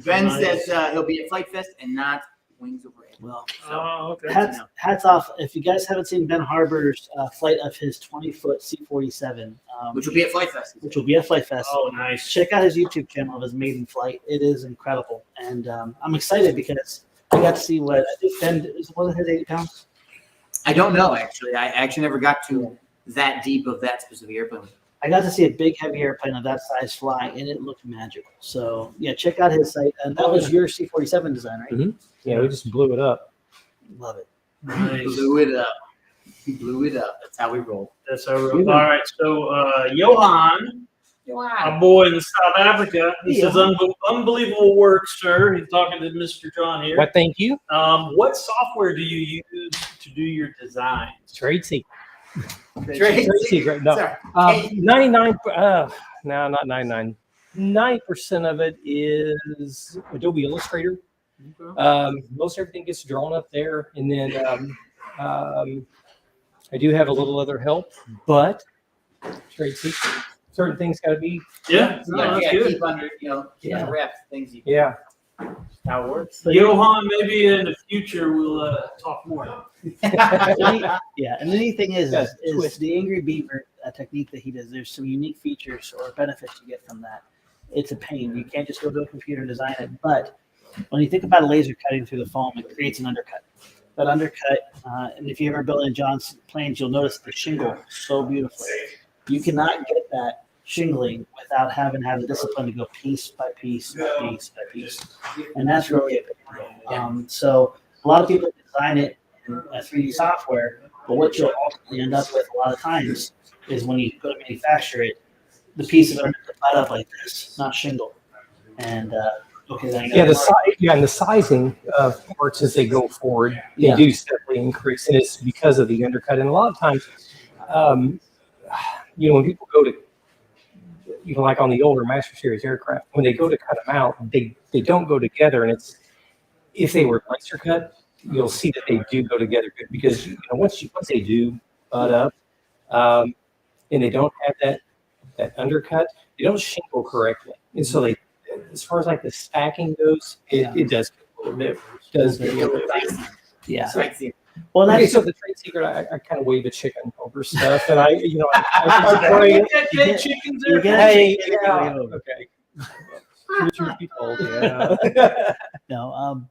Ben Nice. says he'll be at Flight Fest and not Wings Over Edge. Well, Oh, okay. hats off. If you guys haven't seen Ben Harbor's flight of his 20-foot C-47, Which will be at Flight Fest. which will be at Flight Fest. Oh, nice. Check out his YouTube channel of his maiden flight. It is incredible, and I'm excited because I got to see what I think Ben wasn't his 80 pounds. I don't know, actually. I actually never got to that deep of that specific airplane. I got to see a big heavy airplane of that size fly, and it looked magical. So yeah, check out his site. And that was your C-47 design, right? Mhm. Yeah, we just blew it up. Love it. Nice. Blew it up. He blew it up. That's how we roll. That's how we're all right. So Johan, a boy in South Africa, he says unbelievable work, sir. He's talking to Mr. John here. Well, thank you. What software do you use to do your designs? Trade secret. Trade secret. No. Sorry. 99. No, not 99. 90% of it is Adobe Illustrator. Most everything gets drawn up there, and then I do have a little other help, but trade secret. Certain things got to be. Yeah, no, that's good. Keep under, keep under wraps things. Yeah. How it works. Johan, maybe in the future we'll talk more. Yeah, and the neat thing is Twist. the Angry Beaver technique that he does. There's some unique features or benefits you get from that. It's a pain. You can't just go to a computer and design it. But when you think about a laser cutting through the foam, it creates an undercut. That undercut, and if you ever build in John's planes, you'll notice the shingle so beautifully. You cannot get that shingling without having the discipline to go piece by piece by piece by piece. And that's really a big deal. So a lot of people design it in 3D software, but what you'll ultimately end up with a lot of times is when you go to manufacture it, the pieces are cut up like this, not shingle. And and the sizing of parts as they go forward, they do steadily increase, and it's because of the undercut. And a lot of times, when people go to, like on the older Master Series aircraft, when they go to cut them out, they don't go together. And it's, if they were laser cut, you'll see that they do go together good, because once they do butt up, and they don't have that undercut, they don't shingle correctly, and so they, as far as like the stacking goes, it does get a little bit. Yeah. Sightseeing. Well, Okay, that's so the trade secret, I kind of wave a chicken over stuff, and I pray. Dead chickens you there. get Hey, it. yeah, okay. Truth be told, yeah. No,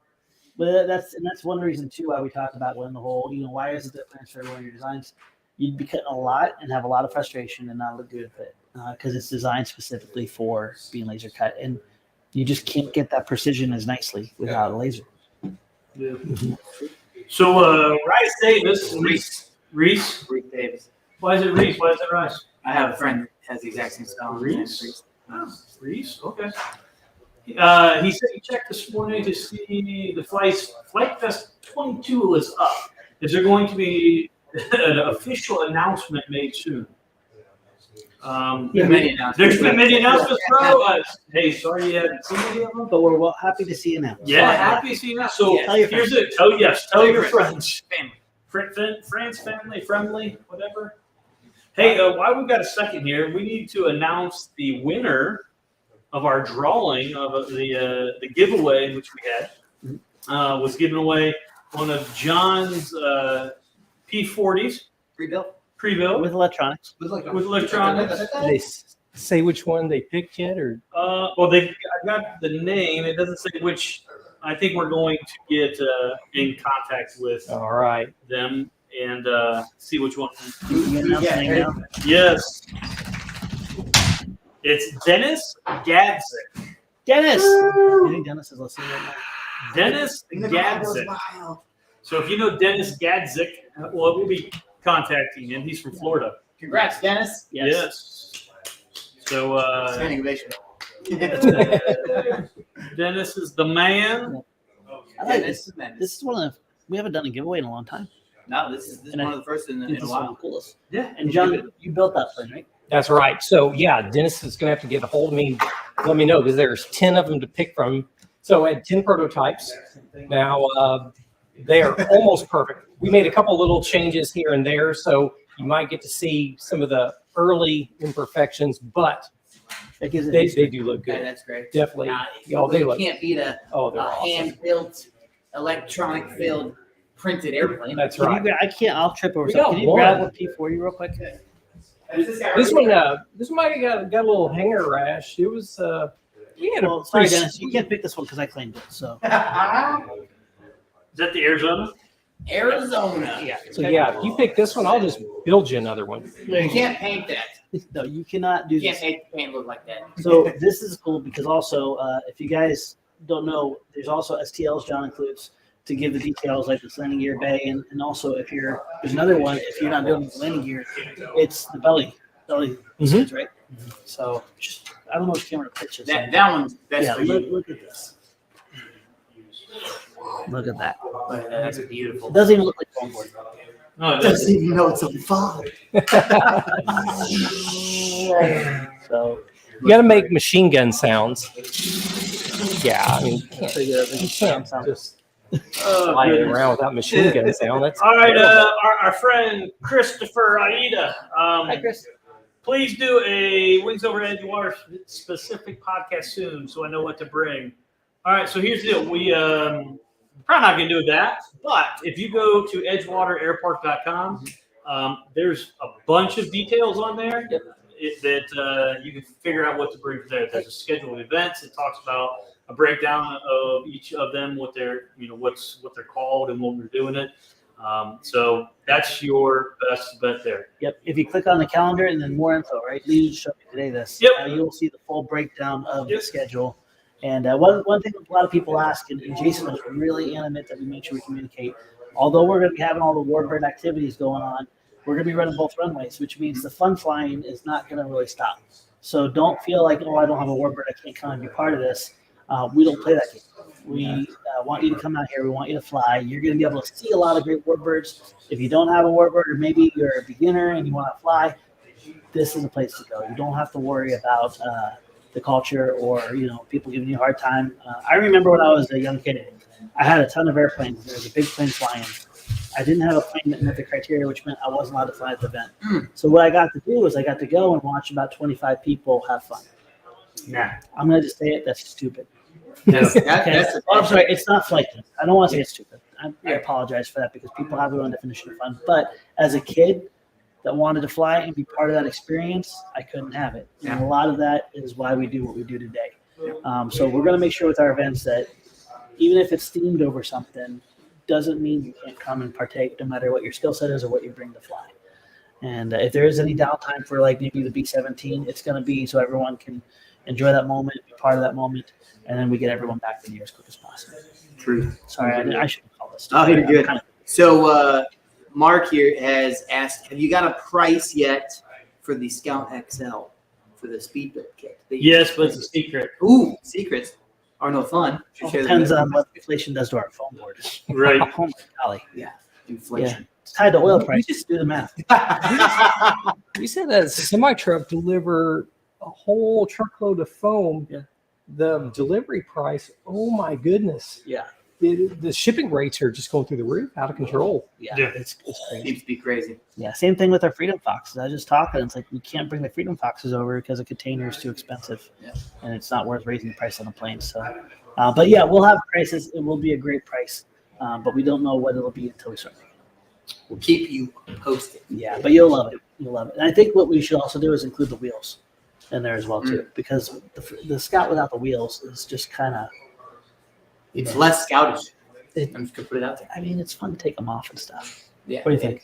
but that's one reason too why we talked about when the whole, why is it different for everyone in your designs? You'd be cutting a lot and have a lot of frustration and not look good with it, because it's designed specifically for being laser cut, and you just can't get that precision as nicely without a laser. Yeah. So Rice Davis, Reese Davis. Why is it Reese? Why is it Rice? I have a friend that has the exact same spelling. Reese? Oh, Reese, okay. He said he checked this morning to see the Flight Fest 22 is up. Is there going to be an official announcement made soon? There's been many announcements, bro. Hey, sorry you hadn't seen any of them. But we're happy to see you now. Yeah, happy to see you now. So Yes. Tell your here's it. Tell your friends. Family. Friends, family, friendly, whatever. Hey, while we've got a second here, we need to announce the winner of our drawing of the giveaway, which we had. Was giving away one of John's P40s, pre-built With electronics. with electronics. Did they say which one they picked yet, or? Well, I got the name. It doesn't say which. I think we're going to get in contact with All right. them and see which one. You announce the name now? Yes. It's Dennis Gadzik. Dennis! I think Dennis is listening right now. Dennis Gadzik. So if you know Dennis Gadzik, well, we'll be contacting him. He's from Florida. Congrats, Dennis. Yes. So Standing ovation. Dennis is the man. I like Dennis this. is Dennis. This is one of we haven't done a giveaway in a long time. No, this is one of the first in This a is one of while. the coolest. Yeah. And John, you built that plane, right? That's right. So yeah, Dennis is going to have to get a hold of me. Let me know, because there's 10 of them to pick from. So I had 10 prototypes. Now they are almost perfect. We made a couple little changes here and there, so you might get to see some of the early imperfections, but That gives it they do look Yeah, good. that's great. Definitely. Nah, They you look. can't beat a Oh, they're awesome. hand-built, electronic-filled, printed airplane. That's Can right. you, I can't. I'll trip over We something. got Can you one. grab one P40 real quick? This one might have got a little hanger rash. It was we had Well, a sorry, pretty Dennis. You can't pick this one because I claimed it. So Is that the Arizona? Arizona. yeah. So yeah, if you pick this one, I'll just build you another one. You can't paint that. No, you cannot do You can't this. make the paint look like that. So this is cool because also, if you guys don't know, there's also STLs John includes to give the details like this landing gear bay, and also there's another one if you're not doing the landing gear, it's the belly sides, right? So just I don't know which camera pitches. That one's best Yeah, for you. look at this. Look at that. That's beautiful. It doesn't even look like foam board. No, It doesn't even know it's a fog. So You got to make machine gun sounds. Yeah, I mean, you can't just fly it around without machine gun sound. That's All right, our friend Christopher Aida. hi, Chris. Please do a Wings Over Edgewater specific podcast soon, so I know what to bring. All right, so here's the deal. We probably not gonna do that, but if you go to edgewaterairpark.com, there's a bunch of details on there that you can figure out what to bring there. There's a schedule of events. It talks about a breakdown of each of them, what they're what they're called and what we're doing it. So that's your best bet there. Yep. If you click on the calendar and then more info, right? Lee just showed me today this. Yep. You'll see the full breakdown of Yep. the schedule. And one thing a lot of people ask, and Jason was really animate that we make sure we communicate. Although we're going to be having all the warbird activities going on, we're going to be running both runways, which means the fun flying is not going to really stop. So don't feel like, oh, I don't have a warbird, I can't come and be part of this. We don't play that game. We want you to come out here. We want you to fly. You're going to be able to see a lot of great warbirds. If you don't have a warbird, or maybe you're a beginner and you want to fly, this is the place to go. You don't have to worry about the culture or people giving you a hard time. I remember when I was a young kid, I had a ton of airplanes. There was a big plane flying. I didn't have a plane that met the criteria, which meant I wasn't allowed to fly at the event. So what I got to do was I got to go and watch about 25 people have fun. Nah. I'm going to just say it. That's stupid. That's I'm sorry. It's not flight. I don't want to say it's stupid. I apologize for that because people have their own definition of fun. But as a kid that wanted to fly and be part of that experience, I couldn't have it. And a lot of that is why we do what we do today. So we're going to make sure with our events that even if it's themed over something, doesn't mean you can't come and partake no matter what your skill set is or what you bring to fly. And if there is any downtime for like maybe the B-17, it's going to be so everyone can enjoy that moment, be part of that moment, and then we get everyone back to the air as quick as possible. true. Sorry, I shouldn't call this. Oh, you're good. So Mark here has asked, have you got a price yet for the Scout XL for the speedboat kit? Yes, but it's a secret. Ooh, secrets are no fun. It depends on what inflation does to our phone board. Right. Oh my golly. Inflation. It's tied to oil price. Just do the math. You said that semi truck deliver a whole truckload of foam. Yeah. The delivery price, oh my goodness. Yeah. The shipping rates are just going through the roof, out of control. Yeah. Yeah. It's crazy. Seems to be crazy. Yeah. Same thing with our Freedom Foxes. I was just talking. It's like we can't bring the Freedom Foxes over because a container is too expensive. Yeah. And it's not worth raising the price on the plane. So, but yeah, we'll have prices. It will be a great price. But we don't know what it'll be until we start. We'll keep you posted. Yeah, but you'll love it. You'll love it. And I think what we should also do is include the wheels in there as well too, because the Scout without the wheels is just kind of. It's less scoutish. It- I'm just gonna put it out there. I mean, it's fun to take them off and stuff. Yeah. What do you think?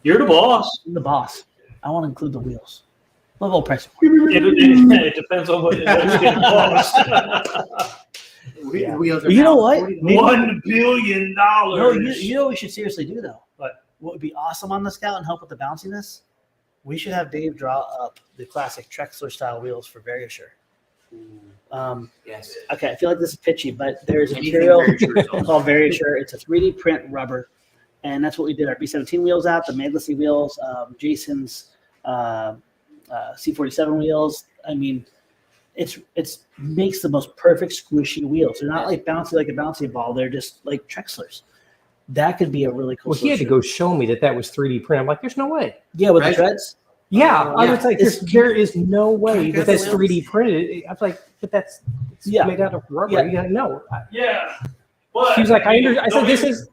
You're the boss. I'm the boss. I want to include the wheels. What will price? It depends on what it's going to cost. Yeah. Wheels are You know now what? $40. $1 billion. No, you know what we should seriously do though. But what would be awesome on the Scout and help with the bounciness? We should have Dave draw up the classic Trexler style wheels for Verisure. Yes. Okay, I feel like this is pitchy, but there's a Anything material Verisure is awesome. called Verisure. It's a 3D print rubber, and that's what we did our B-17 wheels out, the Medlessy wheels, Jason's C-47 wheels. I mean, it's makes the most perfect squishy wheels. They're not like bouncy like a bouncy ball. They're just like Trexlers. That could be a really cool. Well, he had to solution. go show me that was 3D print. I'm like, there's no way. Yeah, with Right? the treads. Yeah, I was like, It's- there is no way that that's Wheels. 3D printed. I was like, but it's Yeah. made out of rubber. Yeah. Yeah, no. Yeah. But She was like, I said, this is,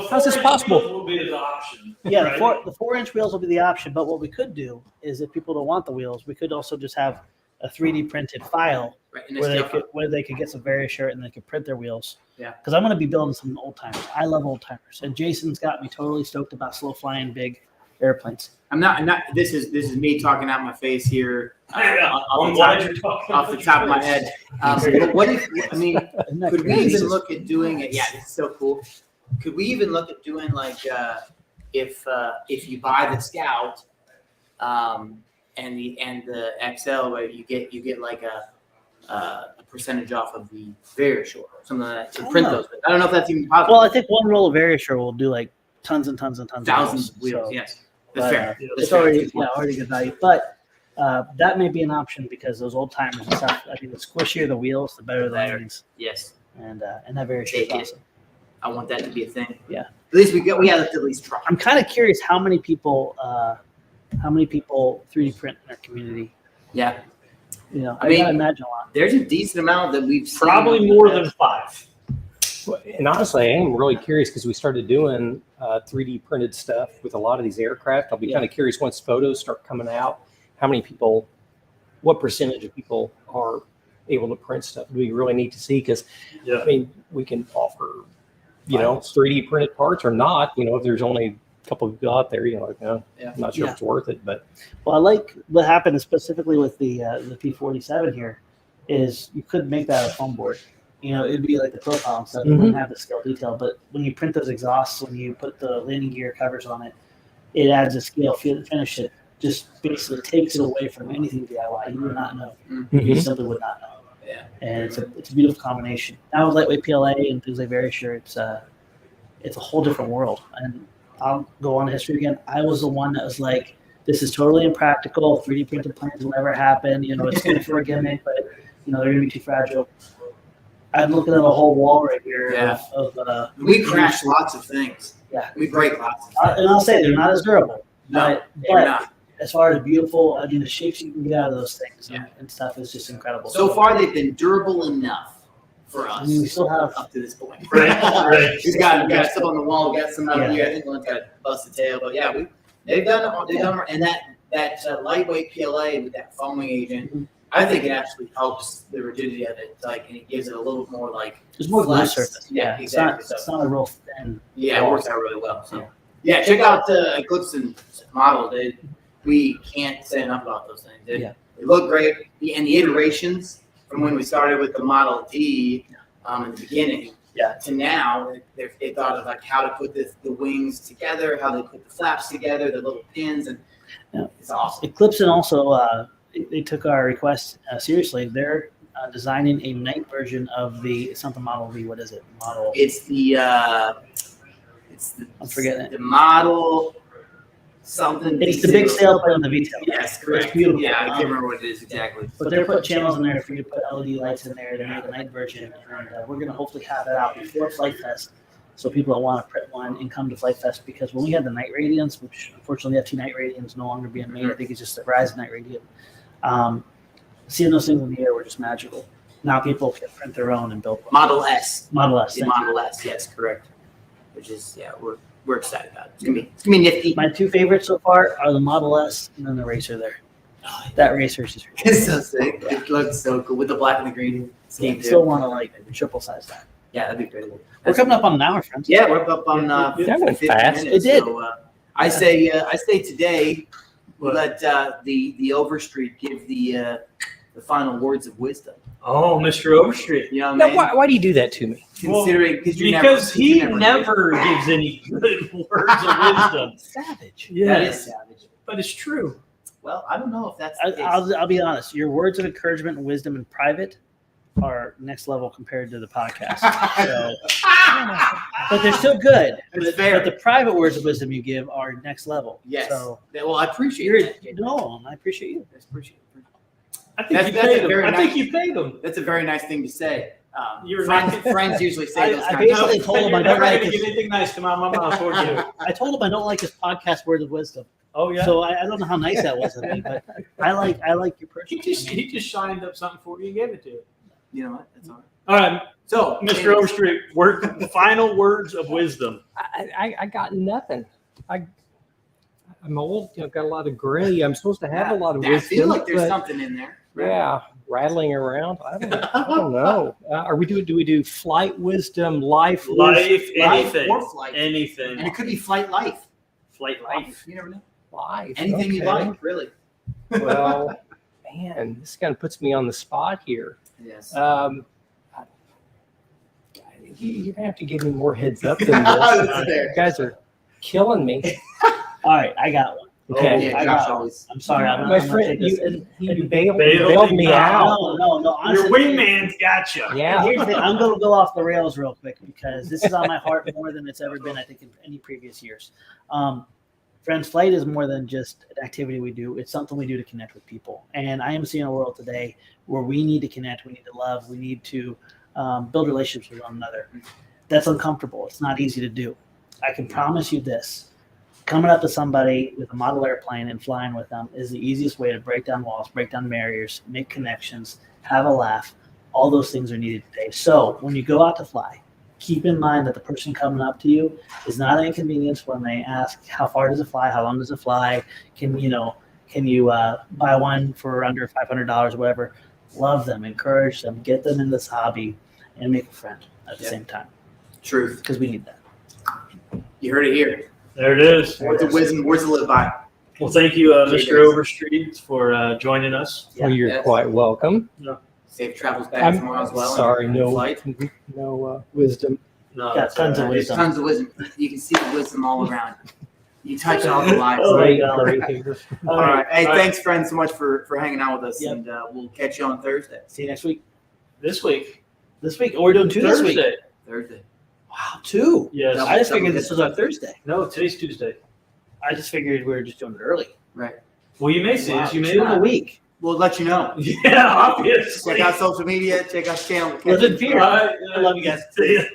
how's this possible? Will be an option. Yeah, right? the 4-inch wheels will be the option. But what we could do is, if people don't want the wheels, we could also just have a 3D printed file Right. And where they could get some Verisure and they could print their wheels. Yeah. Because I'm going to be building some old timers. I love old timers, and Jason's got me totally stoked about slow flying big. airplanes. I'm not. This is me talking out my face here. Yeah, Off I'm the glad top- you're talking off the top of my head. But what if, I mean, Isn't that could we crazy? even look at doing it? Yeah, it's so cool. Could we even look at doing like if you buy the Scout and the XL, where you get like a percentage off of the Verisure, something like that, to print those. But I don't know if that's even possible. Well, I think one roll of Verisure will do like tons and tons and tons Thousands of of wheels. so- Yes, but, that's fair. Yeah, it's fair. already good value. But that may be an option because those old timers and stuff. I mean, the squishier the wheels, the better the landings. Yes, And that Verisure is Take it. awesome. I want that to be a thing. Yeah. At least we have to at least try. I'm kind of curious how many people 3D print in our community. Yeah, You know, I I mean, gotta imagine a lot. there's a decent amount that we've seen. Probably more than 5. And honestly, I am really curious because we started doing 3D printed stuff with a lot of these aircraft. I'll be kind of curious once photos start coming out, how many people, what percentage of people are able to print stuff. It'd be really neat to see because, Yeah. I mean, we can offer, 3D printed parts or not. If there's only a couple of people out there, like, no, Yeah. I'm not sure if it's worth it, but Well, I like what happened specifically with the P47 here is you could make that a foam board. It'd be like the profile and stuff. It wouldn't have the scale detail, but when you print those exhausts, when you put the landing gear covers on it, it adds a scale finish. It just basically takes it away from anything DIY. You would not know. You simply would not know. Yeah. And it's a beautiful combination. Now with lightweight PLA and things like Verisure, it's a whole different world. And I'll go on history again. I was the one that was like, this is totally impractical. 3D printed planes will never happen. It's good for a gimmick, but they're gonna be too fragile. I'm looking at a whole wall right here of We crash lots of things. Yeah. We break lots of things. and I'll say they're not as durable. No, but they're not. as far as beautiful, the shapes you can get out of those things Yeah. and stuff is just incredible. So far, they've been durable enough for us. I mean, we still have up to this point. Right. We've got stuff on the wall. We got some out Yeah. here. I think one's got a busted tail, but yeah, they've done and that lightweight PLA with that foaming agent. I think it actually helps the rigidity of it, and it gives it a little more there's more glue flex. surface. Yeah, It's exactly. not, it's not a real thin. Yeah, it works out really well. So yeah, check out the Eclipse and model. We can't say enough about those things. They look great, and the iterations from when we started with the Model D in the beginning to now, they thought of how to put the wings together, how they put the flaps together, the little pins, and it's awesome. Eclipse and also they took our request seriously. They're designing a night version of it's not the Model V. What is it? Model. It's the I'm forgetting it. The Model something. It's the big sailplane on the V-tail. Yes, correct. It's beautiful. Yeah, I can't remember what it is exactly. But they're putting channels in there for you to put LED lights in there to make a night version. And we're going to hopefully have that out before Flight Fest. So people that want to print one and come to Flight Fest, because when we had the night radians, which unfortunately we have 2 night radians no longer being made, I think it's just the Verizon night radian. Seeing those things in the air were just magical. Now people can print their own and build one. Model S. Model S. The thank you. Model S, yes, correct. Which is we're excited about it. It's gonna be nifty. My 2 favorites so far are the Model S and then the Racer there. That Racer is just It's so sick. It looks so cool with the black and the green. I still want to triple size that. Yeah, that'd be great. We're coming up on an hour, friends. Yeah, we're up on That went 50 fast. minutes. It did. So, I say today we let the Overstreet give the final words of wisdom. Oh, Mr. Overstreet. You know what now, I mean? why do you do that to me? Considering Because he never gives any good words of wisdom. Savage. That is savage. But it's true. Well, I don't know if that's the case. I'll be honest. Your words of encouragement and wisdom in private are next level compared to the podcast. So, but they're still good. It's fair. But the private words of wisdom you give are next level. Yes. So Well, I appreciate you're it. no, I appreciate you. I appreciate it. I think That's- you that's paid a him. very I think nice- you paid him. That's a very nice thing to say. You're Friends usually say those I kinds of basically things. told him I You're don't never like gonna his, get anything nice come out of my mouth towards you. I told him I don't like his podcast words of wisdom. Oh yeah. So I don't know how nice that was of me, but I like your person. he just shined up something for you and gave it to you. You know what? That's all right. All right, So, Mr. Overstreet, final words of wisdom. I got nothing. I'm old, got a lot of gray. I'm supposed to have a lot of I wisdom. feel like there's but something in there. yeah, rattling around. I don't know. Do we do flight wisdom, life wisdom? Life, anything, or flight. anything. And it could be flight life. Flight life. You never know. Life. Anything you okay. like, really. Well, man, this kind of puts me on the spot here. Yes. You're gonna have to give me more heads up than That's this. fair. You guys are killing me. All right, I got one. Okay. Yeah, I Josh got always. I'm sorry. I'm My gonna friend, take this. you bailed Bailed me me out. No. Honestly, Your wingman's gotcha. And Yeah. here's the thing, I'm going to go off the rails real quick because this is on my heart more than it's ever been, I think, in any previous years. Friends, flight is more than just an activity we do. It's something we do to connect with people. And I am seeing a world today where we need to connect, we need to love, we need to build relationships with one another. That's uncomfortable. It's not easy to do. I can promise you this. Coming up to somebody with a model airplane and flying with them is the easiest way to break down walls, break down barriers, make connections, have a laugh. All those things are needed today. So when you go out to fly, keep in mind that the person coming up to you is not an inconvenience when they ask, how far does it fly? How long does it fly? Can you buy one for under $500 or whatever? Love them, encourage them, get them in this hobby, and make a friend at the same time Truth. because we need that. You heard it here. There it is. Words of wisdom, words to live by. Well, thank you, Cheers. Mr. Overstreet, for joining us. Well, you're Yes. quite welcome. Safe travels back I'm tomorrow as well. sorry, no Flight. wisdom. No, Got tons of There's wisdom. tons of wisdom. You can see the wisdom all around. You touch all the lives. Oh, Great, yeah. great here. All right. Hey, All right. thanks, friends, so much for hanging out with us, Yep. and we'll catch you on Thursday. See you next week. This week. This week. Oh, we're doing two this week. Thursday. Thursday. Wow, two. Yes. I just figured this was on Thursday. No, today's Tuesday. I just figured we were just doing it early. Right. Well, you may see us. You may Two in a not. week. We'll let you know. Yeah, obviously. Check out social media. Check out the channel. Live in fear. All right. I love you guys. See ya.